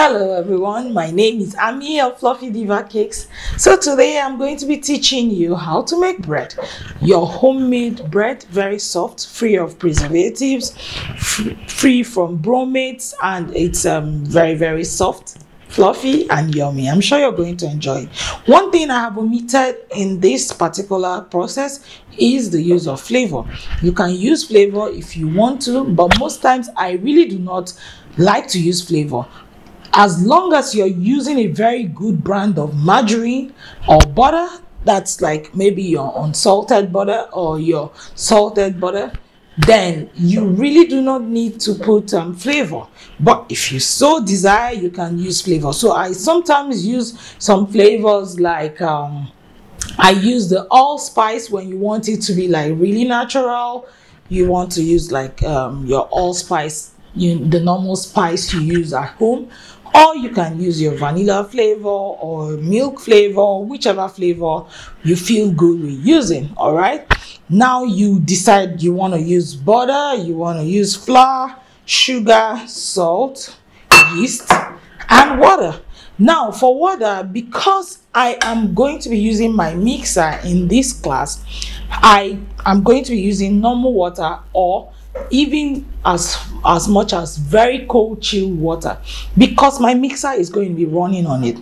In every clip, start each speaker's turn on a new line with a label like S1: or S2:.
S1: Hello everyone, my name is Ami of Fluffy Diva Cakes. So today I'm going to be teaching you how to make bread. Your homemade bread, very soft, free of preservatives, free from bromates, and it's very soft, fluffy and yummy. I'm sure you're going to enjoy it. One thing I have omitted in this particular process is the use of flavor. You can use flavor if you want to, but most times I really do not like to use flavor. As long as you're using a very good brand of margarine or butter, that's like maybe your unsalted butter or your salted butter, then you really do not need to put flavor. But if you so desire, you can use flavor. So I sometimes use some flavors like I use the allspice when you want it to be like really natural. You want to use like your allspice, the normal spice you use at home. Or you can use your vanilla flavor or milk flavor, whichever flavor you feel good with using. All right. Now you decide you want to use butter, you want to use flour, sugar, salt, yeast, and water. Now for water, because I am going to be using my mixer in this class, I am going to be using normal water or even as much as very cold chilled water, because my mixer is going to be running on it.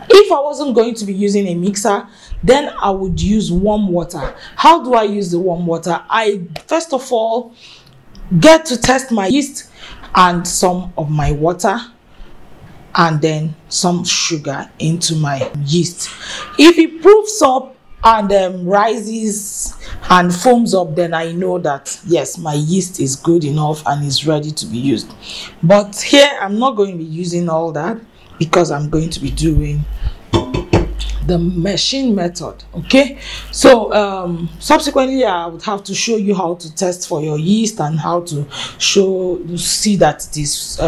S1: If I wasn't going to be using a mixer, then I would use warm water. How do I use the warm water? I first of all get to test my yeast and some of my water, and then some sugar into my yeast. If it proves up and rises and foams up, then I know that yes, my yeast is good enough and is ready to be used. But here I'm not going to be using all that because I'm going to be doing the machine method. Okay, so subsequently I would have to show you how to test for your yeast and how to see that it is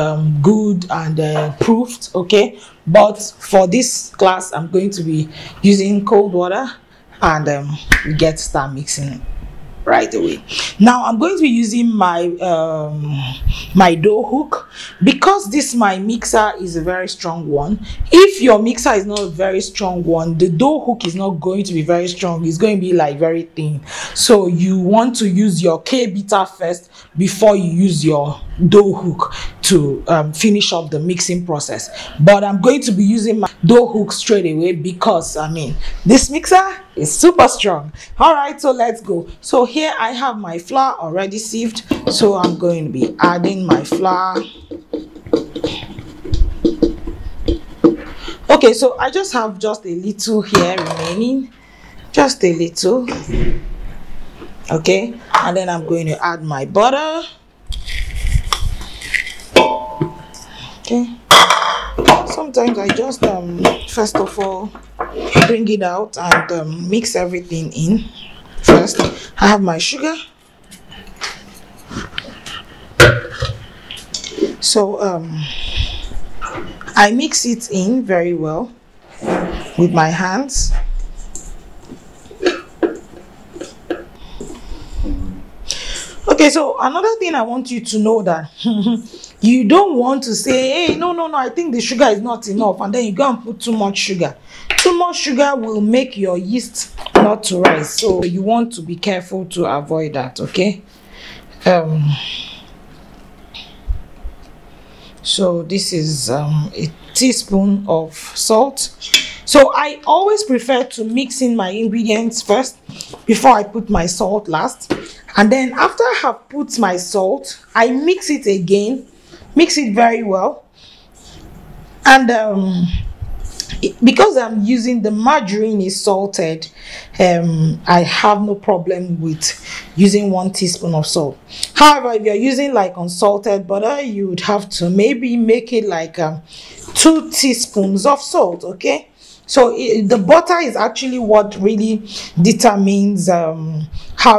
S1: good and proofed. Okay, but for this class I'm going to be using cold water, and we get to start mixing right away. Now I'm going to be using my my dough hook, because this my mixer is a very strong one. If your mixer is not a very strong one, the dough hook is not going to be very strong. It's going to be like very thin. So you want to use your K-beater first before you use your dough hook to finish up the mixing process. But I'm going to be using my dough hook straight away because I mean this mixer is super strong. All right, so let's go. So here I have my flour already sieved, so I'm going to be adding my flour. Okay, so I just have just a little here remaining, just a little. Okay, and then I'm going to add my butter. Okay, sometimes I just first of all bring it out and mix everything in first. I have my sugar, so I mix it in very well with my hands. Okay, so another thing I want you to know that you don't want to say, hey, no, I think the sugar is not enough, and then you go and put too much sugar. Too much sugar will make your yeast not to rise, so you want to be careful to avoid that. Okay, so this is a teaspoon of salt. So I always prefer to mix in my ingredients first before I put my salt last, and then after I have put my salt, I mix it again, mix it very well. And because I'm using the margarine is salted, I have no problem with using 1 teaspoon of salt. However, if you're using like unsalted butter, you would have to maybe make it like 2 teaspoons of salt. Okay, so the butter is actually what really determines how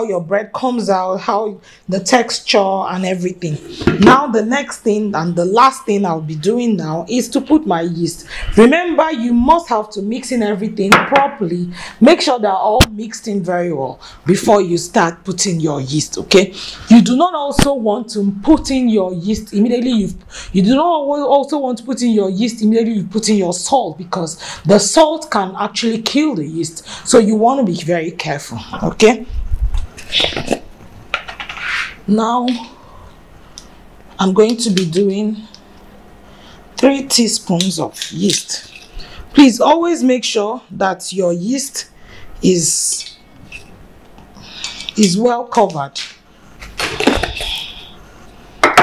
S1: your bread comes out, how the texture and everything. Now the next thing and the last thing I'll be doing now is to put my yeast. Remember, you must have to mix in everything properly. Make sure they're all mixed in very well before you start putting your yeast. Okay, you do not also want to put in your yeast immediately. You do not also want to put in your yeast immediately you put in your salt, because the salt can actually kill the yeast. So you want to be very careful. Okay, now I'm going to be doing 3 teaspoons of yeast. Please always make sure that your yeast is well covered.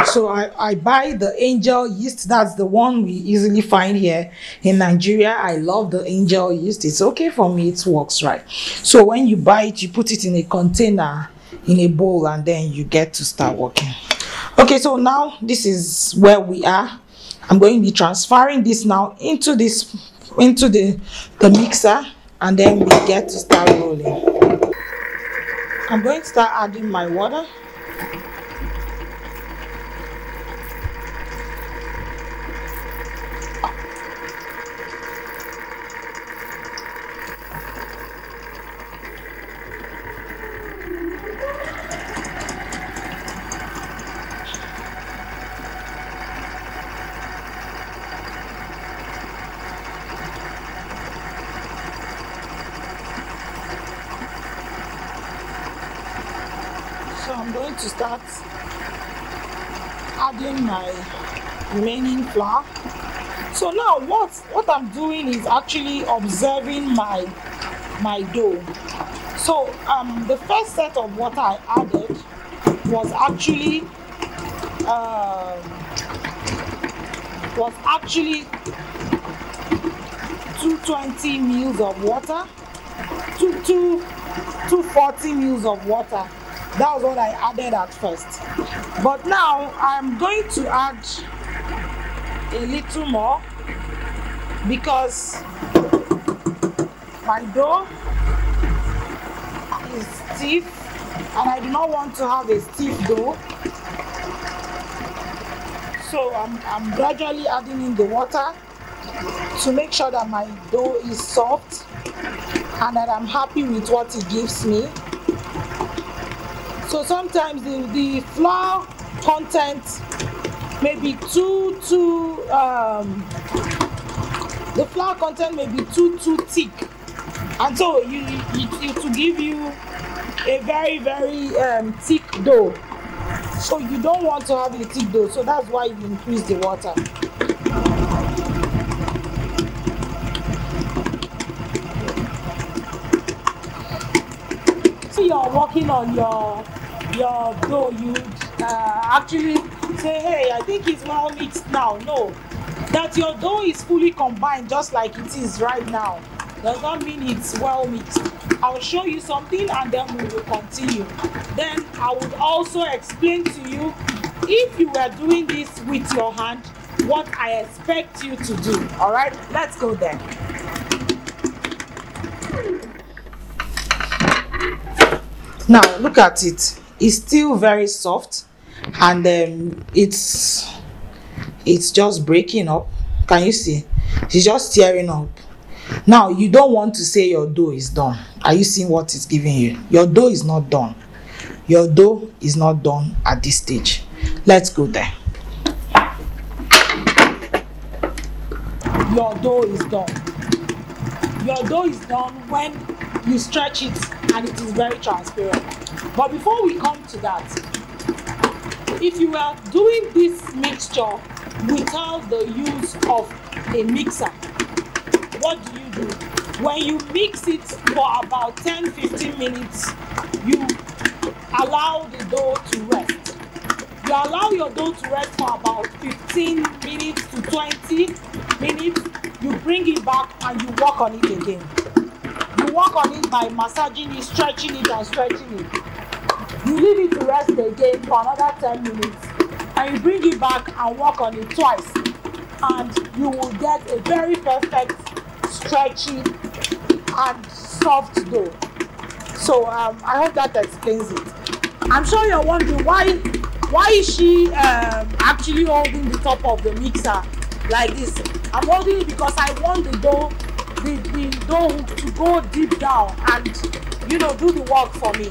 S1: So I buy the Angel yeast. That's the one we easily find here in Nigeria. I love the Angel yeast. It's okay for me. It works right. So when you buy it, you put it in a container, in a bowl, and then you get to start working. Okay, so now this is where we are. I'm going to be transferring this now into the mixer, and then we get to start rolling. I'm going to start adding my water. So I'm going to start adding my remaining flour. So now what I'm doing is actually observing my dough. So the first set of water I added was actually 220 mils of water, 240 mils of water. That was what I added at first. But now I'm going to add a little more, because my dough is stiff and I do not want to have a stiff dough. So I'm gradually adding in the water to make sure that my dough is soft and that I'm happy with what it gives me. So sometimes the flour content may be too thick, and so it will give you a very thick dough. So you don't want to have a thick dough, so that's why you increase the water. So you're working on your dough, you actually say, hey, I think it's well mixed now. No, that your dough is fully combined just like it is right now does not mean it's well mixed. I'll show you something and then we will continue. Then I would also explain to you, if you were doing this with your hand, what I expect you to do. All right, let's go there. Now look at it. It's still very soft, and it's just breaking up. Can you see? It's just tearing up. Now you don't want to say your dough is done. Are you seeing what it's giving you? Your dough is not done. Your dough is not done at this stage. Let's go there. Your dough is done. Your dough is done when you stretch it and it is very transparent. But before we come to that, if you are doing this mixture without the use of a mixer, what do? When you mix it for about 10-15 minutes, you allow the dough to rest. You allow your dough to rest for about 15 minutes to 20 minutes. You bring it back and you work on it again. You work on it by massaging it, stretching it and stretching it. You leave it to rest again for another 10 minutes. And you bring it back and work on it twice. And you will get a very perfect, stretchy and soft dough. So I hope that explains it. I'm sure you're wondering why is she actually holding the top of the mixer like this. I'm holding it because I want the dough to go deep down and, you know, do the work for me.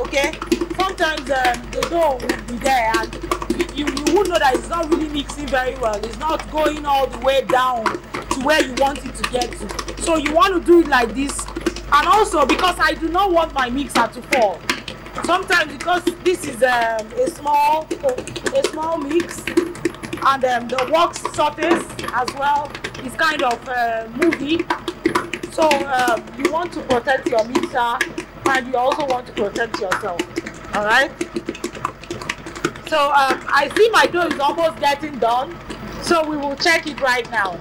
S1: Okay, sometimes the dough will be there and you would know that it's not really mixing very well. It's not going all the way down to where you want it to get to. So you want to do it like this. And also because I do not want my mixer to fall. Sometimes because this is a small mix, and the wax surface as well is kind of moving. So you want to protect your mixer and you also want to protect yourself. All right. So I see my dough is almost getting done. So we will check it right now.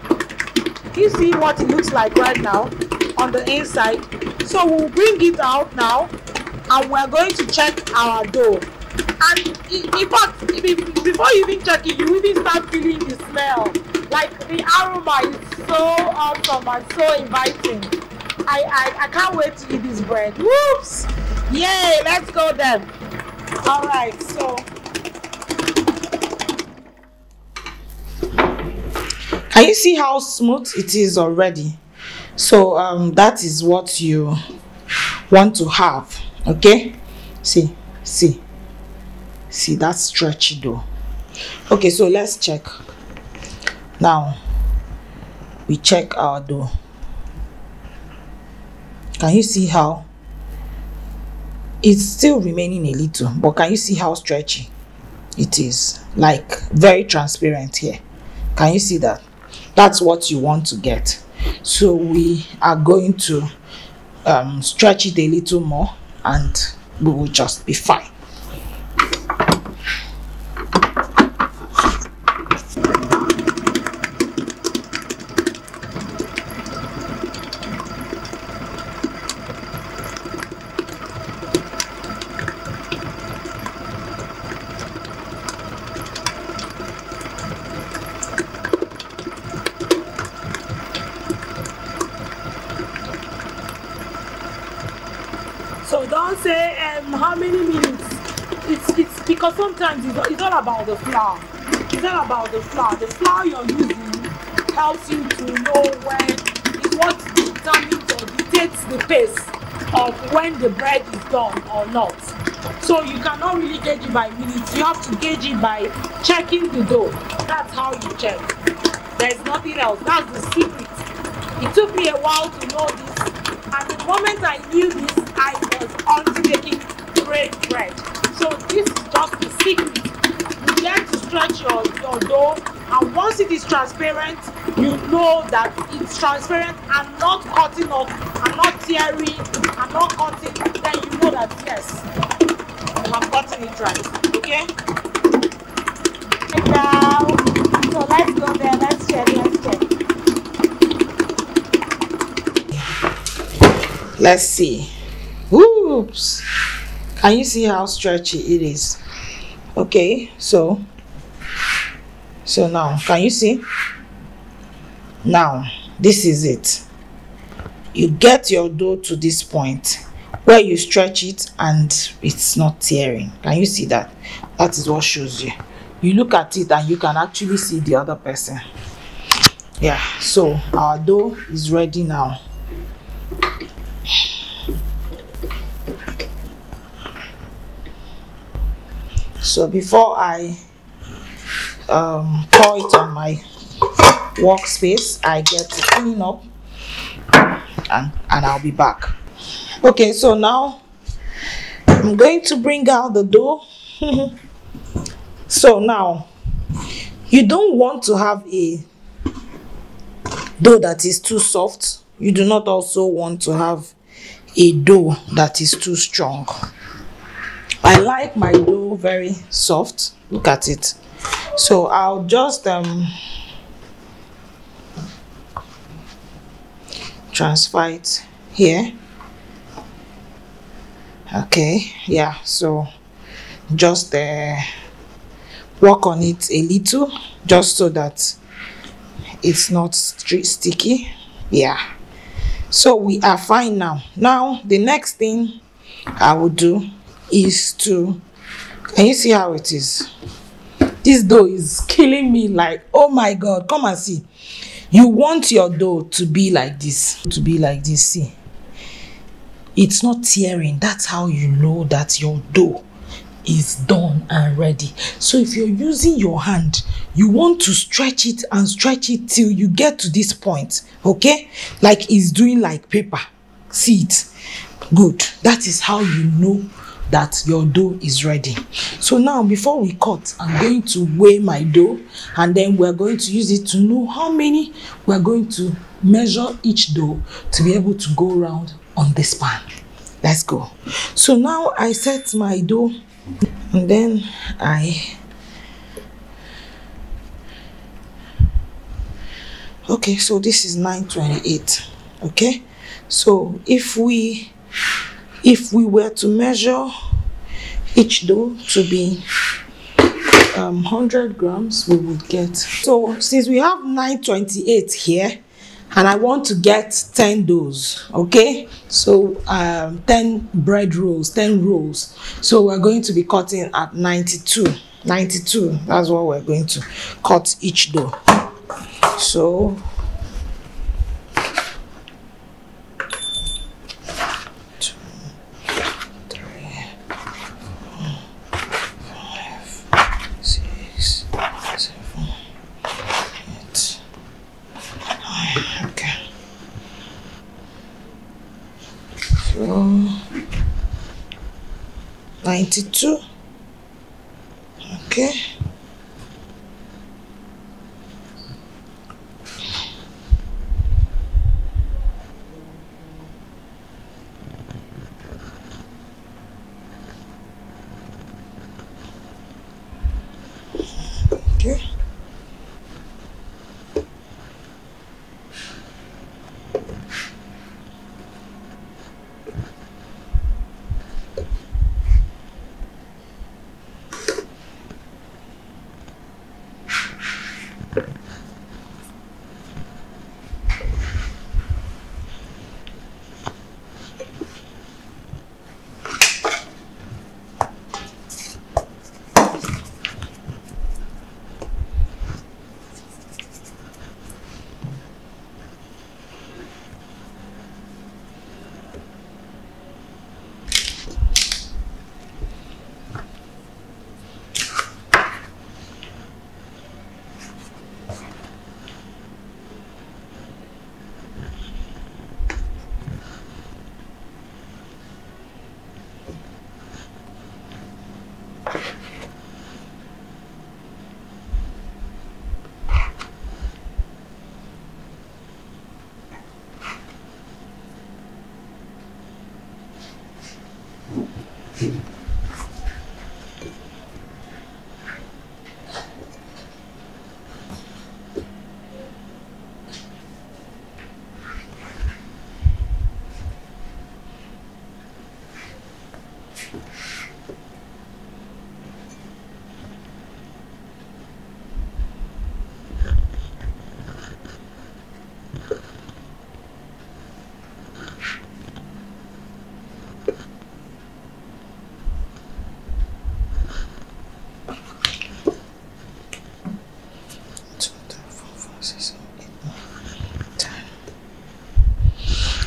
S1: You see what it looks like right now on the inside. So we'll bring it out now and we're going to check our dough. And in fact, before you even check it, you even start feeling the smell. Like the aroma is so awesome and so inviting. I can't wait to eat this bread. Whoops! Yay! Let's go then. All right, so can you see how smooth it is already? So that is what you want to have. Okay, see that stretchy dough. Okay, so let's check now. We check our dough. Can you see how it's still remaining a little, but can you see how stretchy it is? Like very transparent here. Can you see that? That's what you want to get. So we are going to stretch it a little more and we will just be fine. So don't say how many minutes. It's because sometimes it's all about the flour. It's all about the flour. The flour you're using helps you to know when is what determines or dictates the pace of when the bread is done or not. So you cannot really gauge it by minutes. You have to gauge it by checking the dough. That's how you check. There's nothing else. That's the secret. It took me a while to know this. And the moment I knew this, I was on making great bread. So this is just the secret. You learn to stretch your dough, and once it is transparent, you know that it's transparent and not cutting off, and not tearing, and not cutting. Then you know that yes, you have gotten it right. Okay. Now, so let's go there. Let's check. Let's see. Oops. Can you see how stretchy it is? Okay, so now can you see? Now this is it. You get your dough to this point where you stretch it and it's not tearing. Can you see that? That is what shows you. You look at it and you can actually see the other person. Yeah, so our dough is ready now. So before I pour it on my workspace, I get to clean up and I'll be back. Okay, so now I'm going to bring out the dough. So now you don't want to have a dough that is too soft. You do not also want to have a dough that is too strong. I like my dough very soft. Look at it. So I'll just transfer it here. Okay, yeah, so just work on it a little just so that it's not sticky. Yeah, So we are fine now. Now the next thing I will do is to, can you see how it is? This dough is killing me, like, oh my god, come and see. You want your dough to be like this, see. It's not tearing. That's how you know that your dough is done and ready. So if you're using your hand, you want to stretch it and stretch it till you get to this point, okay? Like it's doing like paper. See it? Good. That is how you know that your dough is ready. So now, before we cut, I'm going to weigh my dough, and then we're going to use it to know how many we're going to measure each dough to be able to go around on this pan. Let's go. So now I set my dough, and then okay, so this is 928. Okay, so if we were to measure each dough to be 100 grams, we would get, so since we have 928 here and I want to get 10 doughs, okay, so 10 bread rolls, 10 rolls, so we're going to be cutting at 92. That's what we're going to cut each dough. So so 92. Okay. Okay.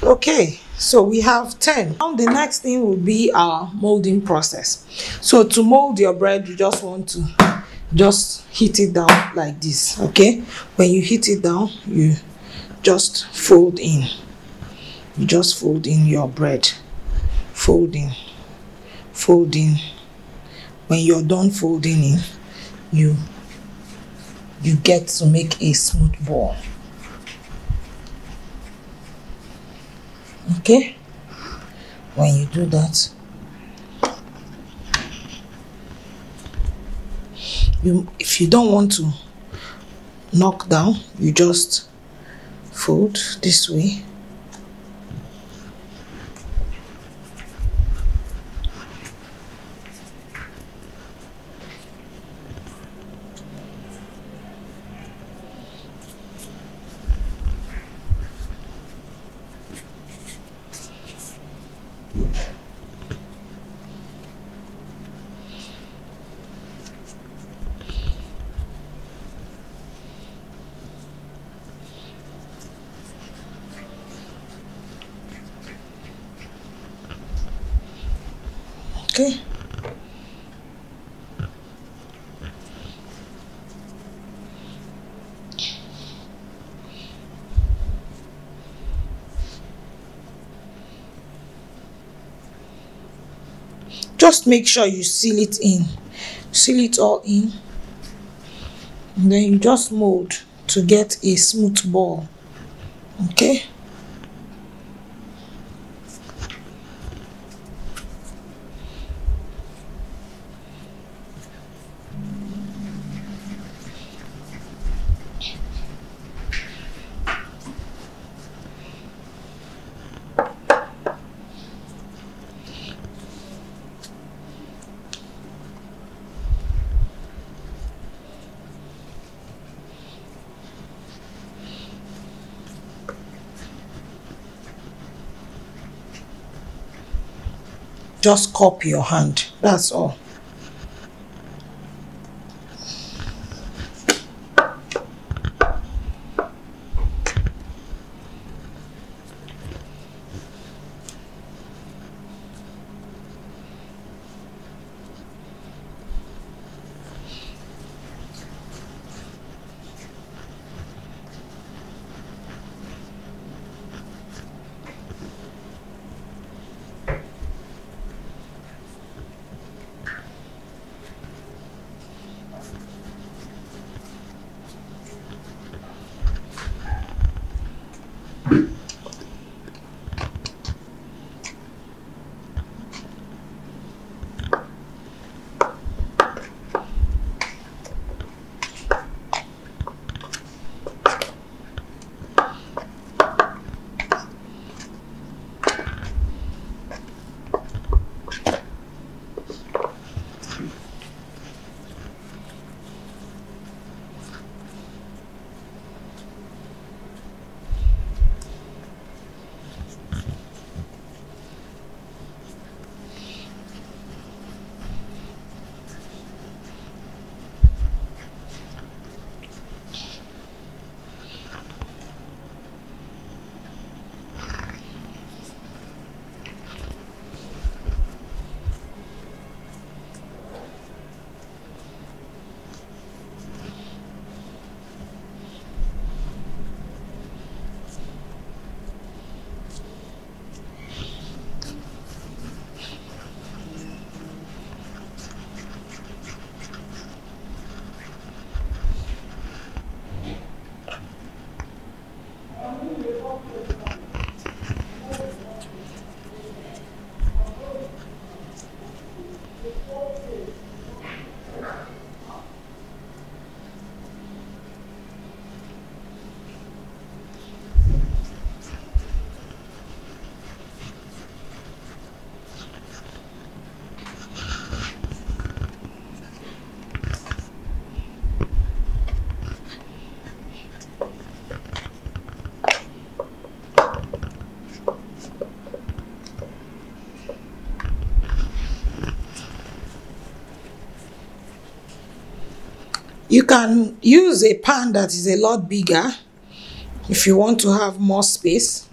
S1: Okay, so we have 10. Now the next thing will be our molding process. So to mold your bread, you just want to just heat it down like this. Okay, when you heat it down, you just fold in. You just fold in your bread. Folding. When you're done folding in, you get to make a smooth ball. Okay, when you do that, if you don't want to knock down, you just fold this way. Okay. Just make sure you seal it in. Seal it all in. And then you just mold to get a smooth ball. Okay. Just cup your hand, that's all. You can use a pan that is a lot bigger if you want to have more space.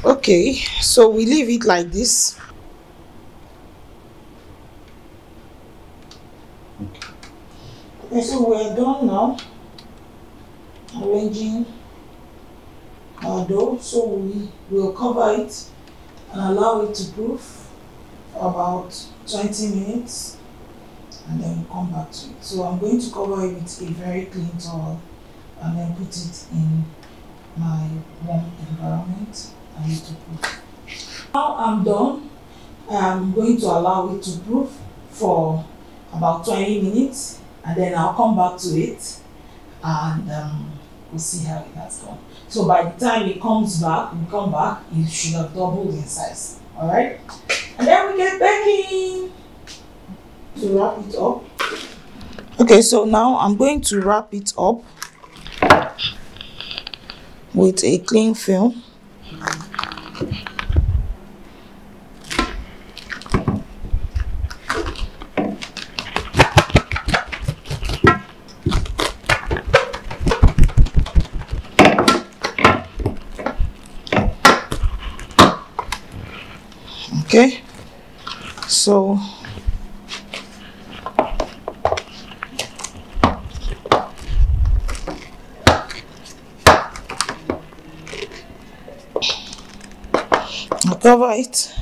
S1: Okay, so we leave it like this. Okay, so we're done now arranging our dough. So we will cover it and allow it to proof for about 20 minutes and then we'll come back to it. So I'm going to cover it with a very clean towel and then put it in my warm environment and it to proof. Now I'm done. I'm going to allow it to proof for about 20 minutes and then I'll come back to it and we'll see how it has gone. So by the time it comes back, it should have doubled in size. Alright? And then we get baking to wrap it up. Okay, so now I'm going to wrap it up with a cling film. So I'll cover it.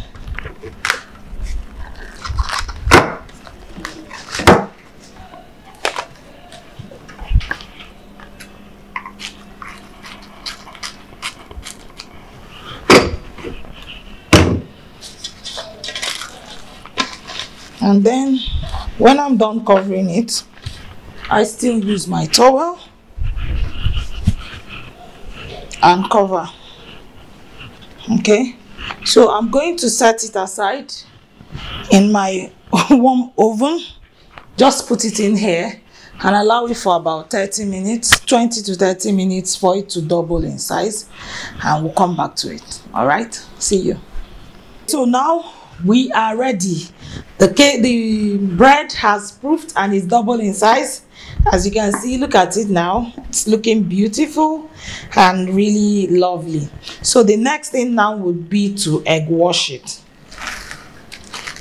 S1: And then when I'm done covering it, I still use my towel and cover. Okay, so I'm going to set it aside in my warm oven. Just put it in here and allow it for about 30 minutes, 20 to 30 minutes for it to double in size, and we'll come back to it. All right, see you. So now we are ready. The bread has proofed and is double in size. As you can see, look at it now. It's looking beautiful and really lovely. So the next thing now would be to egg wash it.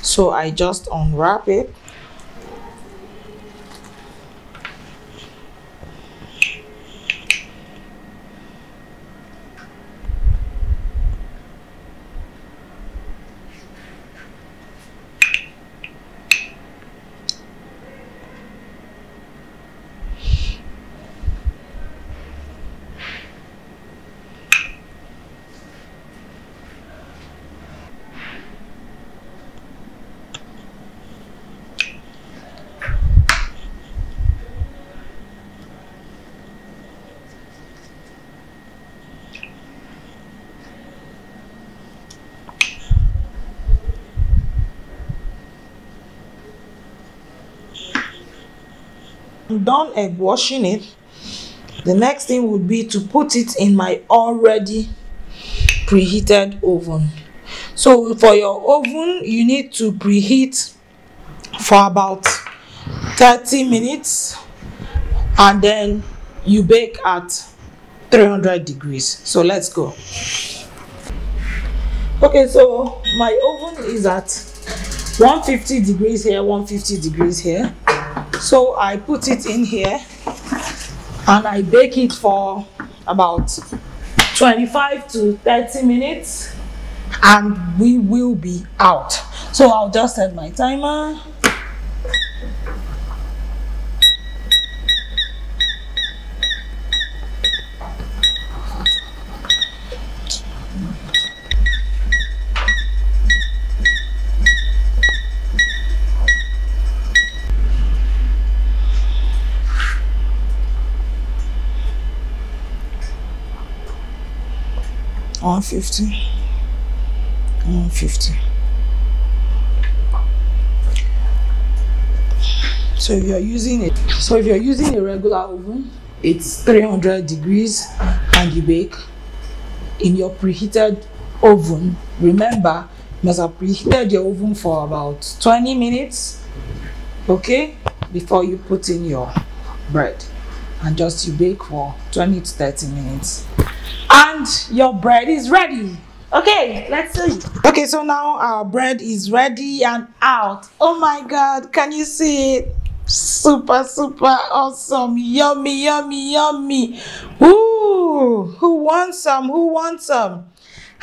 S1: So I just unwrap it. I'm done egg washing it. The next thing would be to put it in my already preheated oven. So for your oven, you need to preheat for about 30 minutes and then you bake at 300 degrees. So let's go. Okay, so my oven is at 150 degrees here, 150 degrees here. So I put it in here and I bake it for about 25 to 30 minutes and we will be out. So I'll just set my timer. On 50. So if you're using a regular oven, it's 300 degrees and you bake. In your preheated oven, remember, you must have preheated your oven for about 20 minutes, okay, before you put in your bread, and just you bake for 20 to 30 minutes and your bread is ready. Okay, let's see. Okay, so now our bread is ready and out. Oh my god, can you see it? Super awesome. Yummy. Ooh, who wants some?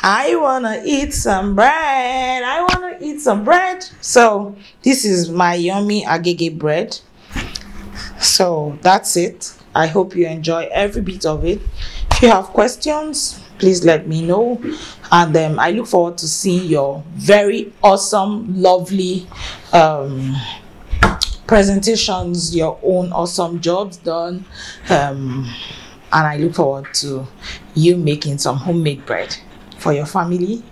S1: I wanna eat some bread. So this is my yummy agege bread. So that's it. I hope you enjoy every bit of it. If you have questions, please let me know, and I look forward to seeing your very awesome, lovely presentations, your own awesome jobs done, and I look forward to you making some homemade bread for your family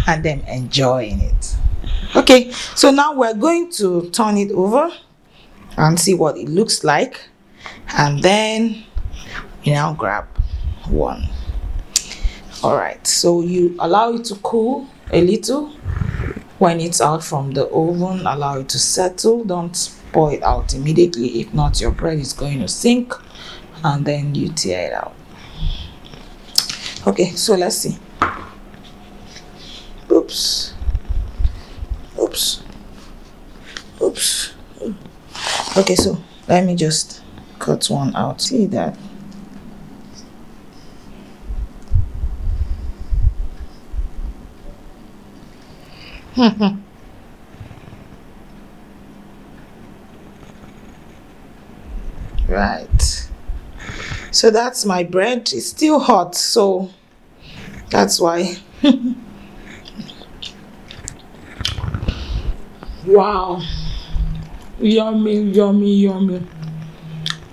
S1: and them enjoying it. Okay, so now we're going to turn it over and see what it looks like, and then you now grab one. All right, so you allow it to cool a little. When it's out from the oven, allow it to settle. Don't pour it out immediately, if not your bread is going to sink and then you tear it out. Okay, so let's see. Oops. Oops. Okay, so let me just cut one out. See that? Right. So that's my bread. It's still hot, so that's why. Wow. Yummy, yummy, yummy.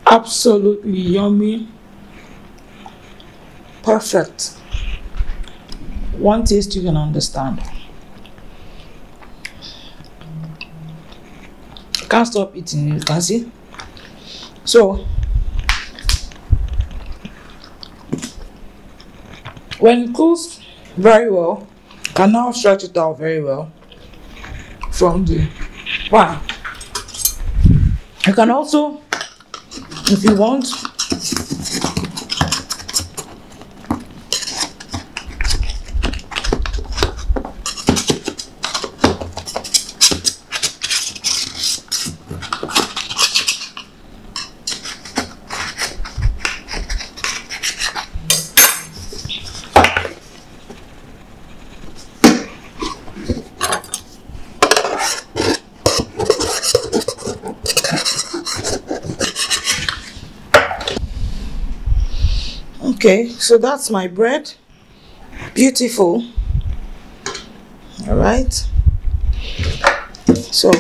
S1: Absolutely yummy. Perfect. One taste you can understand. Can't stop eating it, you can see. So when it cools very well, you can now stretch it out very well from the pan. You can also, if you want, okay, so that's my bread. Beautiful. All right. So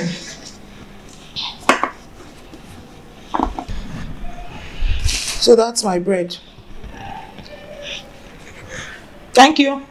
S1: that's my bread. Thank you.